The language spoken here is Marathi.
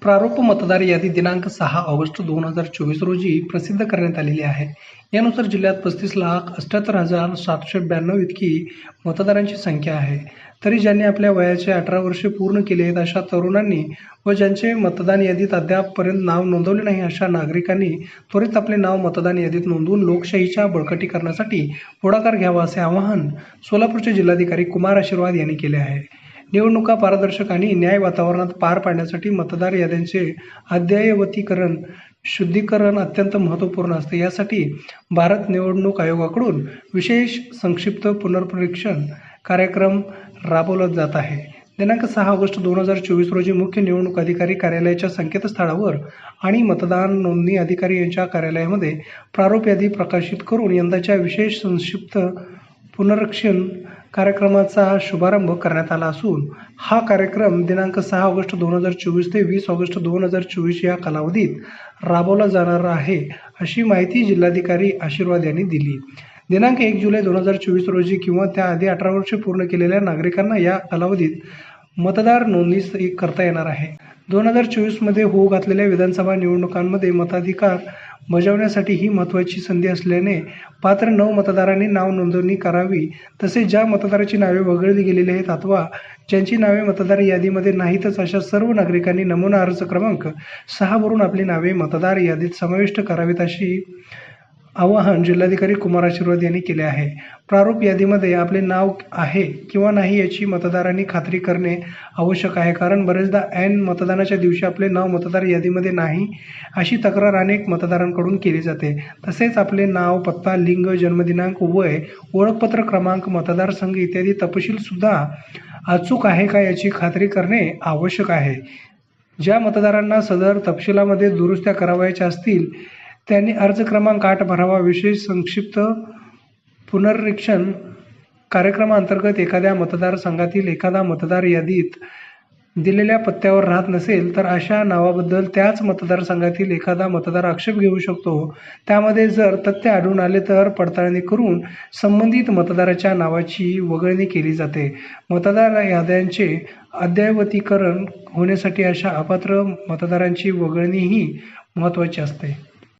प्रारूप मतदार यादी दिनांक 6 ऑगस्ट 2024 रोजी प्रसिद्ध करण्यात आलेली आहे. यानुसार जिल्ह्यात 35,78,792 इतकी मतदारांची संख्या आहे. तरी ज्यांनी आपल्या वयाचे 18 वर्षे पूर्ण केली आहेत अशा तरुणांनी व ज्यांचे मतदान यादीत अद्यापपर्यंत नाव नोंदवले नाही अशा नागरिकांनी त्वरित आपले नाव मतदान यादीत नोंदवून लोकशाहीच्या बळकटीकरणासाठी पुढाकार घ्यावा असे आवाहन सोलापूरचे जिल्हाधिकारी कुमार आशीर्वाद यांनी केले आहे. निवडणुका पारदर्शक आणि न्याय्य वातावरणात पार पाडण्यासाठी मतदार याद्यांचे अद्ययावतीकरण, शुद्धीकरण अत्यंत महत्त्वपूर्ण असते. यासाठी भारत निवडणूक आयोगाकडून विशेष संक्षिप्त पुनर्परीक्षण कार्यक्रम राबवला जात आहे. दिनांक 6 ऑगस्ट 2024 रोजी मुख्य निवडणूक अधिकारी कार्यालयाच्या संकेतस्थळावर आणि मतदान नोंदणी अधिकारी यांच्या कार्यालयामध्ये प्रारूप यादी प्रकाशित करून यंदाच्या विशेष संक्षिप्त पुनरीक्षण कार्यक्रमाचा शुभारंभ करण्यात आला असून हा कार्यक्रम दिनांक 6 ऑगस्ट 2024 ते 20 ऑगस्ट 2024 या कालावधीत राबवला जाणार आहे, अशी माहिती जिल्हाधिकारी आशीर्वाद यांनी दिली. दिनांक 1 जुलै 2024 रोजी किंवा त्याआधी 18 वर्षे पूर्ण केलेल्या नागरिकांना या कालावधीत मतदार नोंदणी करता येणार आहे. 2024 मध्ये होऊ घातलेल्या विधानसभा निवडणुकांमध्ये मताधिकार बजावण्यासाठी ही महत्त्वाची संधी असल्याने पात्र 9 मतदारांनी नाव नोंदणी करावी. तसेच ज्या मतदारांची नावे वगळली गेलेली आहेत अथवा ज्यांची नावे मतदार यादीमध्ये नाहीतच अशा सर्व नागरिकांनी नमुना अर्ज क्रमांक 6 वरून आपली नावे मतदार यादीत समाविष्ट करावीत अशी आवाहन जिल्हाधिकारी कुमार आशीर्वाद यांनी केले आहे. प्रारूप यादीमध्ये आपले नाव आहे किंवा नाही याची मतदारांनी खात्री करणे आवश्यक आहे, कारण बरेचदा ऐन मतदानाच्या दिवशी आपले नाव मतदार यादीमध्ये नाही अशी तक्रार अनेक मतदारांकडून केली जाते. तसेच आपले नाव, पत्ता, लिंग, जन्मदिनांक, वय, ओळखपत्र क्रमांक, मतदारसंघ इत्यादी तपशील सुद्धा अचूक आहे का याची खात्री करणे आवश्यक आहे. ज्या मतदारांना सदर तपशिलामध्ये दुरुस्त्या करावयाच्या असतील त्यांनी अर्ज क्रमांक 8 भरावा. विशेष संक्षिप्त पुनरीक्षण कार्यक्रमाअंतर्गत एखाद्या मतदारसंघातील एखादा मतदार यादीत दिलेल्या पत्त्यावर राहत नसेल तर अशा नावाबद्दल त्याच मतदारसंघातील एखादा मतदार आक्षेप घेऊ शकतो. त्यामध्ये जर तथ्य आढळून आले तर पडताळणी करून संबंधित मतदाराच्या नावाची वगळणी केली जाते. मतदार याद्यांचे अद्ययावतीकरण होण्यासाठी अशा अपात्र मतदारांची वगळणीही महत्त्वाची असते.